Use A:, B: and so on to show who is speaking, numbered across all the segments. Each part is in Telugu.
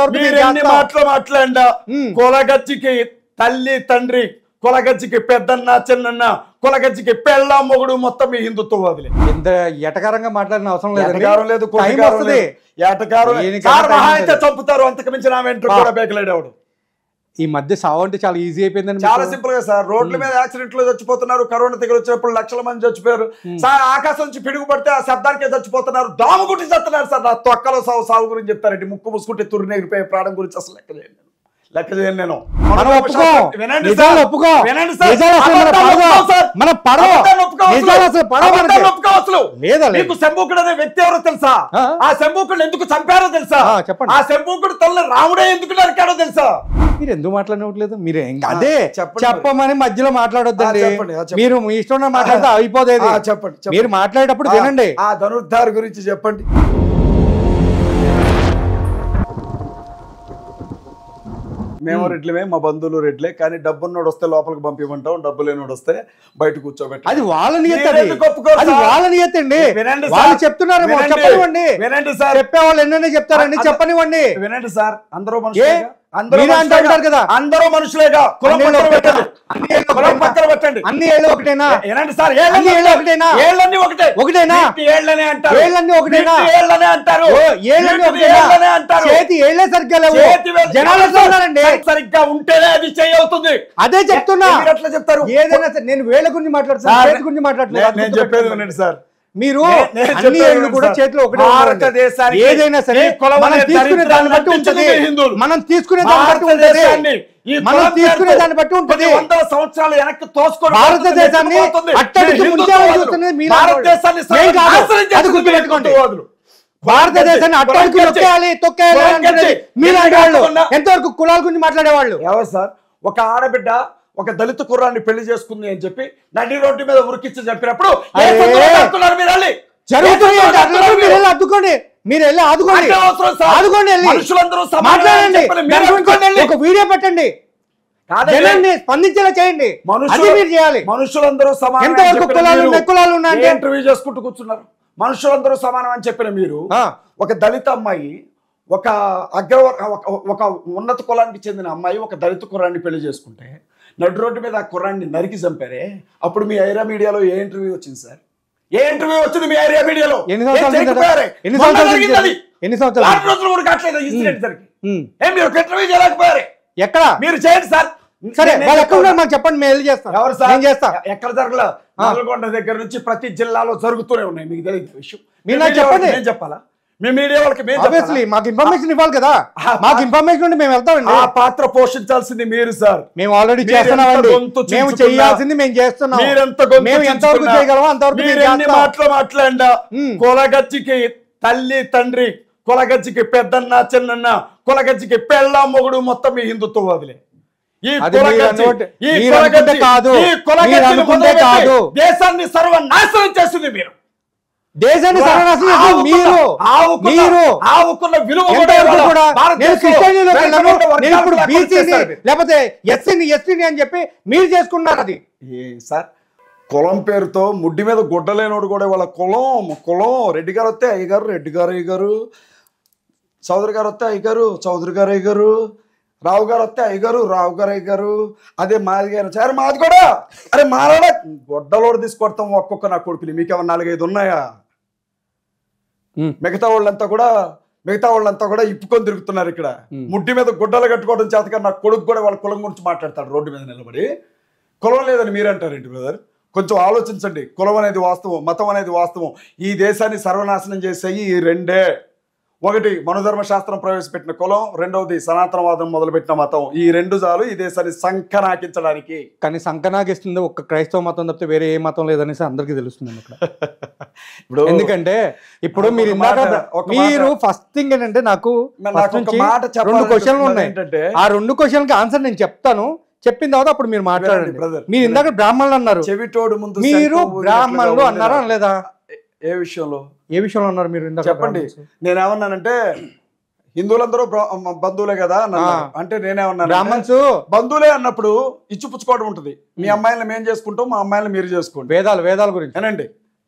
A: అంతవరకు మాట్లాడా కొలగచ్చికి తల్లి తండ్రి, కొలగచ్చికి పెద్దన్న చిన్నన్న, కొలగచ్చికి పెళ్ళ మొగుడు మొత్తం మీ హిందుత్వవాదులే.
B: ఎంత ఎటకారంగా మాట్లాడిన అవసరం లేదు.
A: చంపుతారు, అంతకు మించి నా వెంట్రుక కూడా బేకలేడేవాడు.
B: ఈ మధ్య సావు అంటే చాలా ఈజీ అయిపోయిందని.
A: చాలా సింపుల్ గా సార్, రోడ్ల మీద యాక్సిడెంట్ లో చచ్చిపోతున్నారు. కరోనా దగ్గర వచ్చినప్పుడు లక్షల మంది చచ్చిపోయారు సార్. ఆకాశం నుంచి పిడుగు పడితే ఆ శబ్దానికే చచ్చిపోతున్నారు. దాము గురించి చెప్తున్నారు సార్. నా తొక్కలో సాగు గురించి చెప్తారండి. ముక్కు ముసుకుంటే తుర్రు నెగిరిపోయే ప్రాణం గురించి అసలు లెక్క చేయను నేను. వినండి సార్, మీకు శంభూకుడు అనే వ్యక్తి ఎవరో తెలుసా? ఆ శంభూకుడు ఎందుకు చంపారో తెలుసా? ఆ శంభూకుడు తల్లి రాముడే ఎందుకు నరికాడో తెలుసా?
B: మీరు ఎందుకు మాట్లాడవట్లేదు? మీరు అదే చెప్పమని మధ్యలో మాట్లాడొద్దండి. మీరు మీ ఇష్టం మాట్లాడితే అయిపోతుంది. చెప్పండి, మీరు మాట్లాడేటప్పుడు వినండి.
A: ఆ ధనుర్ధార్ గురించి చెప్పండి. మేము రెడ్లమే, మా బంధువులు రెడ్లే. కానీ డబ్బున్నోడు వస్తే లోపలికి పంపిమంటాం, డబ్బు లేనోడు వస్తే బయట కూర్చోబెట్టి.
B: అది వాళ్ళ నియత, అది వాళ్ళ నియత అండి. వాళ్ళు చెప్తున్నారు, చెప్పనివ్వండి.
A: వినండి సార్,
B: చెప్పేవాళ్ళు ఎన్నైనా చెప్తారండి, చెప్పనివ్వండి.
A: వినండి సార్, అందరూ మనుషులే, అందరూ మనుషులేగా. పక్కన పెట్టండి.
B: అన్ని ఏళ్ళు ఒకటేనా?
A: ఏనండి సార్,
B: ఒకటేనా?
A: ఏళ్ళన్నీ ఒకటే.
B: ఒకటేనా?
A: ఏళ్ళనే అంటారు.
B: ఏళ్ళన్నీ ఒకటేనా?
A: ఏళ్ళనే అంటారు.
B: ఏళ్ళన్నీ అంటారు. చేతి ఏళ్ళే సరిగ్గా లేవు. జనాలు ఉన్నారండి.
A: సరిగ్గా ఉంటేనే అది చేయవుతుంది.
B: అదే చెప్తున్నా.
A: ఎట్లా చెప్తారు?
B: ఏదైనా సరే, నేను వేళ్ళ గురించి మాట్లాడుతున్నా, చేతి గురించి మాట్లాడుతున్నా.
A: నేను చెప్పేది వినండి సార్,
B: మీరు అన్ని ఏళ్ళు కూడా చేతిలో ఒకటే. భారతదేశానికి ఏదైనా సరే మనం తీసుకునే దాన్ని బట్టి ఉంటుంది. మనం తీసుకునే దాన్ని బట్టి ఉంటుంది. మనం తీసుకునే దాన్ని బట్టి ఉంటుంది.
A: 100 సంవత్సరాలు వెనక్కి తోసుకోవడం
B: భారతదేశాన్ని అట్టడికి ముంచేయాలని చూస్తున్నది మీరు. అది గుర్తుపెట్టుకోండి. భారతదేశాన్ని అట్టడికి తొక్కేయాలి మీలాంటి వాళ్ళు. ఎంతవరకు కులాల గురించి మాట్లాడేవాళ్ళు
A: ఎవరు సార్? ఒక ఆడబిడ్డ ఒక దళిత కుర్రాన్ని పెళ్లి చేసుకుంది అని చెప్పి నడి రోడ్డు మీద ఉరికిచ్చి చెప్పినప్పుడు
B: అద్దుకోండి, మీరు వెళ్ళి ఆదుకోండి, ఒక వీడియో పెట్టండి, స్పందించేలా చేయండి. మీరు చేయాలి.
A: మనుషులందరూ సమానం.
B: ఎంతవరకు కులాలు ఉన్నాయంటే
A: ఇంటర్వ్యూ చేసుకుంటూ కూర్చున్నారు. మనుషులందరూ సమానం అని చెప్పిన మీరు ఒక దళిత అమ్మాయి, ఒక ఒక ఉన్నత కులానికి చెందిన అమ్మాయి ఒక దళిత కుర్రాన్ని పెళ్లి చేసుకుంటే నడు రోడ్డు మీద ఆ కుర్రాన్ని నరికి చంపారే. అప్పుడు మీ ఐరా మీడియాలో ఏ ఇంటర్వ్యూ వచ్చింది సార్? ఏ ఇంటర్వ్యూ వచ్చింది మీ ఐరా మీడియాలో?
B: ఎన్ని సంవత్సరాలు
A: రోజులు కూడా కావట్లేదు ఇన్సిడెంట్ జరిగి. మీరు ఒక ఇంటర్వ్యూ చేయలేకపోయారే? ఎక్కడ? మీరు చేయండి సార్.
B: సరే, వాళ్ళు ఎక్కడ ఉన్నారు మాకు చెప్పండి, మేము వెళ్ళి చేస్తాం.
A: ఎవరు సార్? ఎక్కడ జరగలేదు. నల్గొండ దగ్గర నుంచి ప్రతి జిల్లాలో జరుగుతూనే ఉన్నాయి. మీకు తెలియదు విషయం. మీరు నాకు చెప్పండి, నేను చెప్పాలా? మీ మీడియా వాళ్ళకి
B: మాకు ఇన్ఫర్మేషన్ ఇవ్వాలి కదా. మాకు ఇన్ఫర్మేషన్ ఉంటే మేము వెళ్తామండి.
A: ఆ పాత్ర పోషించాల్సింది మీరు సార్.
B: మేము ఆల్రెడీ చేస్తున్నామండి. మేము చేయాల్సింది మేము చేస్తున్నాం. మేము ఎంతవరకు చేయగలమో అంతవరకు
A: మాట్లాడా. కొలగచ్చికి తల్లి తండ్రి, కొలగచ్చికి పెద్దన్న చిన్నన్న, కొలగచ్చికి పెళ్ళ మొగుడు మొత్తం మీ హిందుత్వవాదులే. దేశాన్ని సర్వనాశనం చేస్తుంది మీరు.
B: దేశాన్ని సర్వనాశనం మీరు.
A: ఆవుకున్న విలువ
B: లేకపోతే ఎస్సీని అని చెప్పి మీరు చేసుకున్నారు. అది
A: సార్, కులం పేరుతో ముడ్డి మీద గుడ్డలేనోడు కూడా వాళ్ళ కులం రెడ్డి గారు వస్తే అయ్యగారు, రెడ్డి గారు అయ్యగారు, చౌదరి గారు వస్తే అయ్యగారు, చౌదరి గారు అయ్యగారు, రావు గారు వస్తే అయ్యగారు, రావు గారు అయ్యగారు. అదే మాది గారు సరే మాది కూడా. అరే మారాడ గొడ్డలోడు తీసుకొడతాం ఒక్కొక్క నా కొడుకుని. మీకేమన్నా 4-5 ఉన్నాయా? మిగతా వాళ్ళంతా కూడా ఇప్పుకొని తిరుగుతున్నారు ఇక్కడ. ముడ్డి మీద గుడ్డలు కట్టుకోవడం చేతగా నా కొడుకు కూడా వాళ్ళ కులం గురించి మాట్లాడతాడు రోడ్డు మీద నిలబడి. కులం లేదని మీరంటారేంటి బ్రదర్? కొంచెం ఆలోచించండి. కులం అనేది వాస్తవం, మతం అనేది వాస్తవం. ఈ దేశాన్ని సర్వనాశనం చేసేయి ఈ రెండే. ఒకటి మనుధర్మ శాస్త్రం ప్రవేశపెట్టిన కులం, రెండవది సనాతనవాదం మొదలుపెట్టిన మతం. ఈ రెండు చాలు ఈ దేశాన్ని సంకనాకించడానికి.
B: కానీ సంకనాకిస్తుంది ఒక్క క్రైస్తవ మతం తప్పితే వేరే ఏ మతం లేదనేసి అందరికీ తెలుస్తుంది ఇప్పుడు. ఎందుకంటే ఇప్పుడు మీరు ఫస్ట్ థింగ్ ఏంటంటే, నాకు 2 క్వశ్చన్లు ఉన్నాయి. ఆ 2 క్వశ్చన్కి ఆన్సర్ నేను చెప్తాను. చెప్పిన తర్వాత అప్పుడు మీరు మాట్లాడండి. మీరు ఇందాక బ్రాహ్మణులు అన్నారు.
A: చెవిటోడు ముందు
B: మీరు బ్రాహ్మణులు అన్నారా లేదా?
A: ఏ విషయంలో
B: అన్నారు మీరు?
A: చెప్పండి. నేనేమన్నానంటే హిందువులందరూ బంధువులే కదా అంటే నేనేమన్నా
B: బ్రాహ్మణ్స్
A: బంధువులే అన్నప్పుడు ఇచ్చిపుచ్చుకోవడం ఉంటుంది. మీ అమ్మాయిలను మేము చేసుకుంటాం, మా అమ్మాయిలను మీరు చేసుకోండి.
B: వేదాల గురించి
A: అనండి.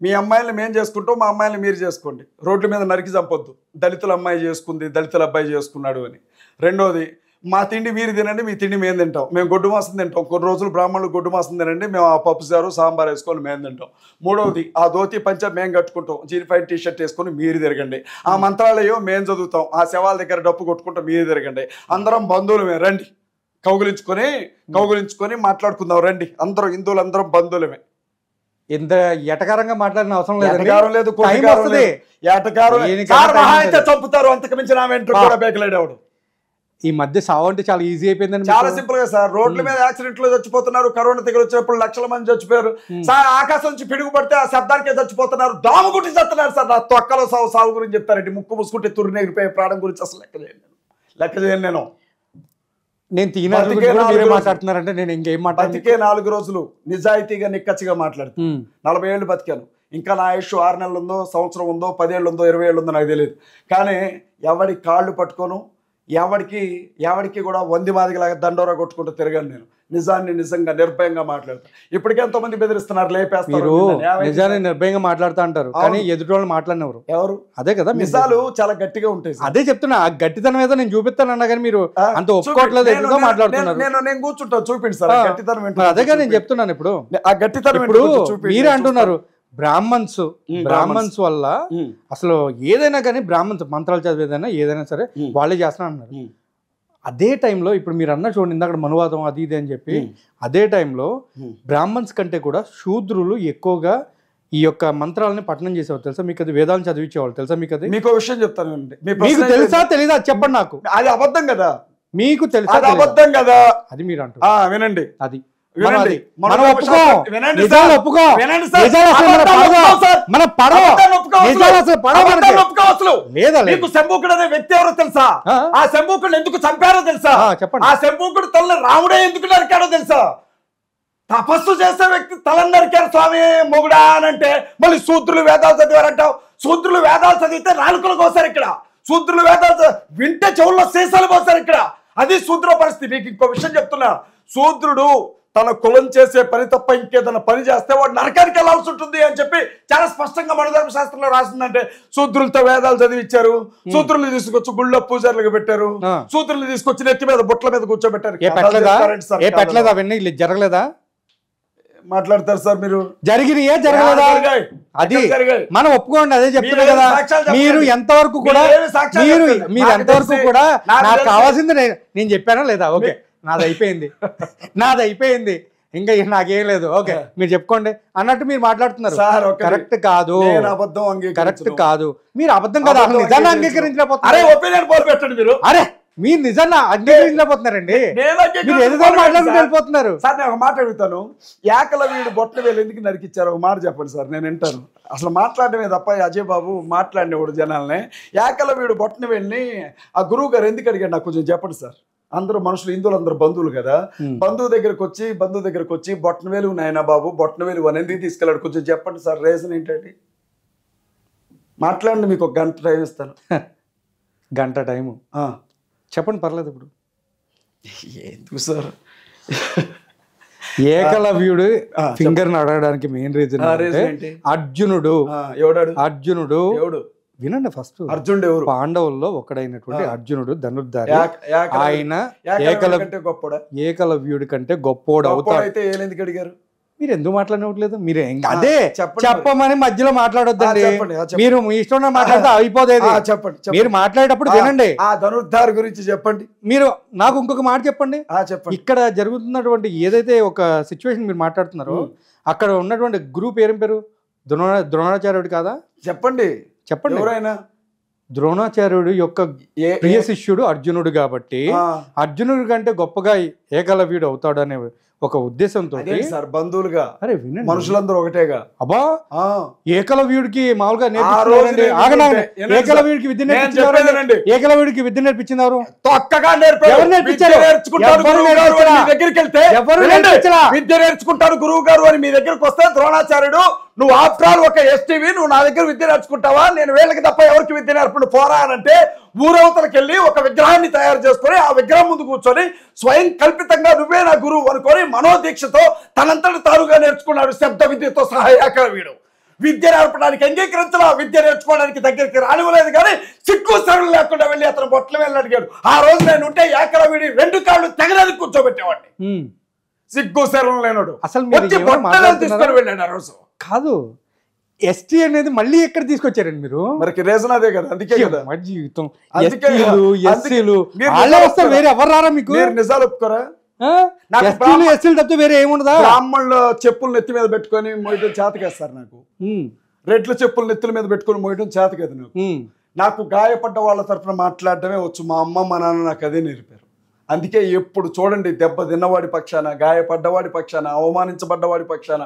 A: మీ అమ్మాయిని మేము చేసుకుంటాం, మా అమ్మాయిని మీరు చేసుకోండి. రోడ్ల మీద నరికి చంపొద్దు, దళితుల అమ్మాయి చేసుకుంది, దళితుల అబ్బాయి చేసుకున్నాడు అని. రెండోది, మా తిండి మీరు తినండి, మీ తిండి మేము తింటాం. మేము గొడ్డు మాసం తింటాం, కొన్ని రోజులు బ్రాహ్మణులు గొడ్డు మాసం తినండి, మేము ఆ పప్పుసారు సాంబార్ వేసుకొని మేము తింటాం. మూడవది, ఆ ధోతి పంచ మేము కట్టుకుంటాం, జీన్ఫైన్ టీషర్ట్ వేసుకొని మీరు తిరగండి. ఆ మంత్రాలయం మేము చదువుతాం, ఆ శవాల దగ్గర డప్పు కొట్టుకుంటాం, మీరు తిరగండి. అందరం బంధువులమే, రండి కౌగులించుకొని మాట్లాడుకుందాం, రండి. అందరం హిందువులు అందరం బంధువులమే.
B: ఇంత ఎటకారంగా మాట్లాడిన అవసరం లేదు.
A: చంపుతారు, అంతకు మించి నా వెంట్రుక కూడా బేకలేడేవాడు.
B: ఈ మధ్య సావు అంటే చాలా ఈజీ అయిపోయిందండి.
A: చాలా సింపుల్ గా సార్, రోడ్ల మీద యాక్సిడెంట్లు చచ్చిపోతున్నారు. కరోనా దగ్గర వచ్చినప్పుడు లక్షల మంది చచ్చిపోయారు సార్. ఆకాశం నుంచి పిడుగు పడితే ఆ శబ్దానికే చచ్చిపోతున్నారు. దాము గురించి చస్తున్నారు సార్. నా తొక్కలో సాగు గురించి చెప్తారండి. ముక్కు మూసుకుంటే తుర్రు నెగిరిపోయే ప్రాణం గురించి అసలు లెక్క చేయను నేను.
B: మాట్లాడుతున్నారంటే నేను ఇంకేం
A: బతికే 4 రోజులు నిజాయితీగా నిక్కచ్చిగా మాట్లాడుతాను. 40 ఏళ్ళు బతికాను. ఇంకా నా ఆయుష్ 6 నెలలు ఉందో, సంవత్సరం ఉందో, 10 ఏళ్ళు ఉందో, 20 ఏళ్ళు ఉందో నాకు తెలియదు. కానీ ఎవడి కాళ్ళు పట్టుకోను, ఎవడికి కూడా వంది మాదిగలాగా దండోరా కొట్టుకుంటూ తిరగాను నేను. నిజాన్ని నిజంగా నిర్భయంగా మాట్లాడతాను. ఇప్పటికే ఎంతమంది బెదిరిస్తున్నారు, లేపేస్తారు.
B: నిజాన్ని నిర్భయంగా మాట్లాడుతూ అంటారు, కానీ ఎదుటి వాళ్ళు మాట్లాడినవరు
A: ఎవరు?
B: అదే కదా,
A: నిజాలు చాలా గట్టిగా ఉంటాయి.
B: అదే చెప్తున్నా, ఆ గట్టితనం ఏదో నేను చూపిస్తాను అన్నా కానీ మీరు అంత ఒప్పుకోవట్లేదు, ఎదురుగా మాట్లాడుతున్నారు.
A: నేను కూర్చుంటాను, చూపిండి సార్ గట్టితనం.
B: అదేగా నేను చెప్తున్నాను. ఇప్పుడు
A: ఆ గట్టితనం
B: ఇప్పుడు మీరే అంటున్నారు బ్రాహ్మణ్స్ వల్ల అసలు ఏదైనా కానీ బ్రాహ్మణ్స్ మంత్రాలు చదివేదైనా ఏదైనా సరే వాళ్ళే చేస్తున్నారు అన్నారు. అదే టైంలో ఇప్పుడు మీరు అన్న చూడండి, ఇందాక మనువాదం అది ఇది అని చెప్పి, అదే టైంలో బ్రాహ్మణ్స్ కంటే కూడా శూద్రులు ఎక్కువగా ఈ యొక్క మంత్రాలని పఠనం చేసేవారు తెలుసా మీకు? అది వేదాలను చదివించేవాళ్ళు తెలుసా మీకు? అది
A: మీకు విషయం చెప్తాను,
B: మీకు తెలుసా తెలీదా చెప్పండి నాకు.
A: అది అబద్ధం కదా,
B: మీకు తెలుసా?
A: అబద్ధం కదా,
B: అది మీరు అంటారు.
A: వినండి,
B: అది
A: శంభూకుడు అనే వ్యక్తి ఎవరో తెలుసా? ఆ శంభూకుడు ఎందుకు చంపారో తెలుసా? చెప్పండి. ఆ శంభూకుడు తలని రాముడే ఎందుకు నరికాడో తెలుసా? తపస్సు చేసే వ్యక్తి తలని నరికారు స్వామి మొగుడా అని అంటే మళ్ళీ శూద్రులు వేదాలు చదివారంటావు. శూద్రులు వేదాలు చదివితే నాలుకలు కోసారు ఇక్కడ. శూద్రులు వేదాలు వింటే చెవుల్లో సీసాలు పోసారు ఇక్కడ. అది శూద్ర పరిస్థితి. మీకు ఇంకో విషయం చెప్తున్నా, శూద్రుడు తన కులం చేసే పని తప్ప ఇంకేదైనా పని చేస్తే వాడు నరకానికి వెళ్ళాల్సి ఉంటుంది అని చెప్పి చాలా స్పష్టంగా మనధర్మ శాస్త్రంలో రాసిందంటే, శూద్రులతో వేదాలు చదివించారు, శూద్రులు తీసుకొచ్చి గుళ్ళో పూజారులకు పెట్టారు, శూద్రులు తీసుకొచ్చి నెత్తి మీద బొట్ల మీద కూర్చోబెట్టారు.
B: అవన్నీ జరగలేదా? మాట్లాడతారు సార్ మీరు. జరిగినాయే జరగలేదా? అది మనం ఒప్పుకోండి. అదే చెప్తున్నా కదా, మీరు ఎంతవరకు కూడా మీరు ఎంతవరకు కూడా నాకు కావాల్సింది నేను చెప్పానా లేదా? ఓకే, నాది అయిపోయింది ఇంకా నాకేం లేదు, ఓకే మీరు చెప్పుకోండి అన్నట్టు మీరు మాట్లాడుతున్నారు. కరెక్ట్ కాదు, కరెక్ట్ కాదు. మీరు అబద్ధం కదా నిజాన్ని అంగీకరించలేకపోతున్నారు. అరే మీరు నిజంగా అంగీకరించలేకపోతున్నారండి, మీరు ఏదో మాట్లాడుకుంటూ వెళ్ళిపోతున్నారు.
A: సార్ నేను ఒక మాట అడుగుతాను, ఏకలవ్యుడు బొట్ల వేలు ఎందుకు నరికిచ్చారు? ఒక మాట చెప్పండి సార్, నేను వింటాను. అసలు మాట్లాడమే తప్ప అజయ్ బాబు మాట్లాడినవాడు జనాల్ని. ఏకలవ్యుడు బొట్టన వేలుని ఆ గురువు గారు ఎందుకు అడిగాడు నాకు కొంచెం చెప్పండి సార్. అందరూ మనుషులు, హిందువులు అందరూ బంధువులు కదా. బంధువు దగ్గరకు వచ్చి బొట్టన వేలు నాయన బాబు బొట్టన వేలు అని ఎందుకు తీసుకెళ్ళాడు కొంచెం చెప్పండి సార్, రీజన్ ఏంటంటే? మాట్లాడండి, మీకు ఒక గంట టైం ఇస్తాను.
B: గంట టైము చెప్పండి, పర్లేదు. ఇప్పుడు
A: ఎందుకు సార్
B: ఏకలవ్యుడు ఫింగర్ అడగడానికి మెయిన్ రీజన్ అర్జునుడు. వినండి ఫస్ట్,
A: అర్జునుడు ఎవరు?
B: పాండవుల్లో ఒకడైనటువంటి అర్జునుడు ధనుర్ధారి. ఆయన ఏకలవ్యుడి కంటే గొప్పోడు అవుతాడు.
A: అయితే ఎందుకు అడిగారు?
B: మీరు ఎందుకు మాట్లాడట్లేదు? మీరు అదే చెప్పమని మధ్యలో మాట్లాడొద్దండి. మీరు మీ ఇష్టం మాట్లాడితే అయిపోదేది. చెప్పండి, మీరు మాట్లాడేటప్పుడు వినండి.
A: ఆ ధనుర్ధారి గురించి చెప్పండి.
B: మీరు నాకు ఇంకొక మాట చెప్పండి. ఇక్కడ జరుగుతున్నటువంటి ఏదైతే ఒక సిచ్యువేషన్ మీరు మాట్లాడుతున్నారో, అక్కడ ఉన్నటువంటి గురువు పేరు ద్రోణాచార్యుడు కాదా?
A: చెప్పండి. ఎవరైనా
B: ద్రోణాచార్యుడు యొక్క ప్రియ శిష్యుడు అర్జునుడు కాబట్టి అర్జునుడి కంటే గొప్పగా ఏకలవ్యుడు అవుతాడు అనే ఒక ఉద్దేశంతో
A: బంధువులుగా మనుషులందరూ ఒకటేగా.
B: అబ్బా, ఏకలవ్యుడికి మామూలుగా ఏకలవ్యుడికి విద్య నేర్పించింది ఎవరు?
A: విద్య నేర్చుకుంటారు గురువు గారు అని మీ దగ్గరకు వస్తే ద్రోణాచార్యుడు, నువ్వు ఆఫ్టర్ ఆల్ ఒక ఎస్టీవి, నువ్వు నా దగ్గర విద్య నేర్చుకుంటావా? నేను వీళ్ళకి తప్ప ఎవరికి విద్య నేర్పడు పోరా అనంటే, ఊరవతలకి వెళ్ళి ఒక విగ్రహాన్ని తయారు చేసుకొని ఆ విగ్రహం ముందు కూర్చొని స్వయం కల్పితంగా నువ్వే నా గురువు అనుకొని మనోదీక్షతో తనంతటి తానుగా నేర్చుకున్నాడు శబ్ద విద్యతో సహా ఏకలవ్యుడు. విద్య నేర్పడానికి అంగీకరించలా, విద్య నేర్చుకోవడానికి దగ్గరికి రానివ్వలేదు. కానీ సిక్కు సరులు లేకుండా వెళ్ళి అతను బొట్ల వెళ్ళి అడిగాడు. ఆ రోజు నేను ఉంటే ఏకల వీడి 2 కాళ్ళు తెగడానికి కూర్చోబెట్టేవాడిని. సిగ్గు సరులు లేనాడు
B: అసలు
A: తీసుకొని వెళ్ళాడు ఆ రోజు.
B: కాదు, ఎస్టీ అనేది మళ్ళీ ఎక్కడ తీసుకొచ్చారండి మీరు?
A: మరి రీజన్ అదే కదా, అందుకే కదా
B: జీవితం.
A: వేరే
B: ఎవరు రారా మీకు?
A: నిజాలు ఒప్పుకోరా?
B: ఎస్సీలు తప్పితే వేరే ఏముండదా?
A: బ్రాహ్మణులు చెప్పులు నెత్తి మీద పెట్టుకొని మోయటం చేతకేస్తారు నాకు. రెడ్ల చెప్పులు నెత్తుల మీద పెట్టుకొని మోయటం చేత కదా నాకు గాయపడ్డ వాళ్ళ తరఫున మాట్లాడటమే వచ్చు. మా అమ్మ మా నాన్న నాకు అదే నేర్పారు. అందుకే ఎప్పుడు చూడండి, దెబ్బ తిన్నవాడి పక్షాన, గాయపడ్డవాడి పక్షాన, అవమానించబడ్డవాడి పక్షాన,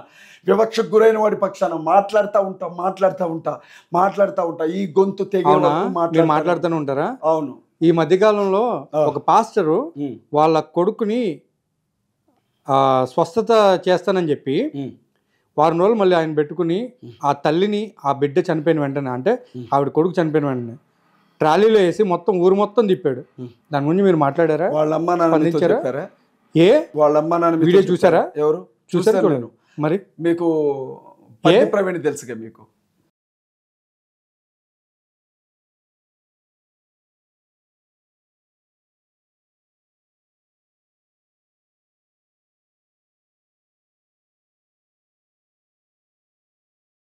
A: వివక్షకు గురైన వాడి పక్షాన మాట్లాడుతూ ఉంటా. ఈ గొంతు తెగే
B: మాట్లాడుతూనే ఉంటారా?
A: అవును.
B: ఈ మధ్యకాలంలో ఒక పాస్టరు వాళ్ళ కొడుకుని స్వస్థత చేస్తానని చెప్పి వారం రోజులు మళ్ళీ ఆయన పెట్టుకుని ఆ తల్లిని, ఆ బిడ్డ చనిపోయిన వెంటనే, అంటే ఆవిడ కొడుకు చనిపోయిన వెంటనే ట్రాలీలో వేసి మొత్తం ఊరు మొత్తం తిప్పాడు. దాని గురించి మీరు మాట్లాడారా?
A: వాళ్ళ అమ్మ నాన్న వాళ్ళ అమ్మ నాన్న
B: వీడియో చూసారా?
A: ఎవరు
B: చూసారు? మరి
A: మీకు ప్రవీణ్ తెలుసుగా మీకు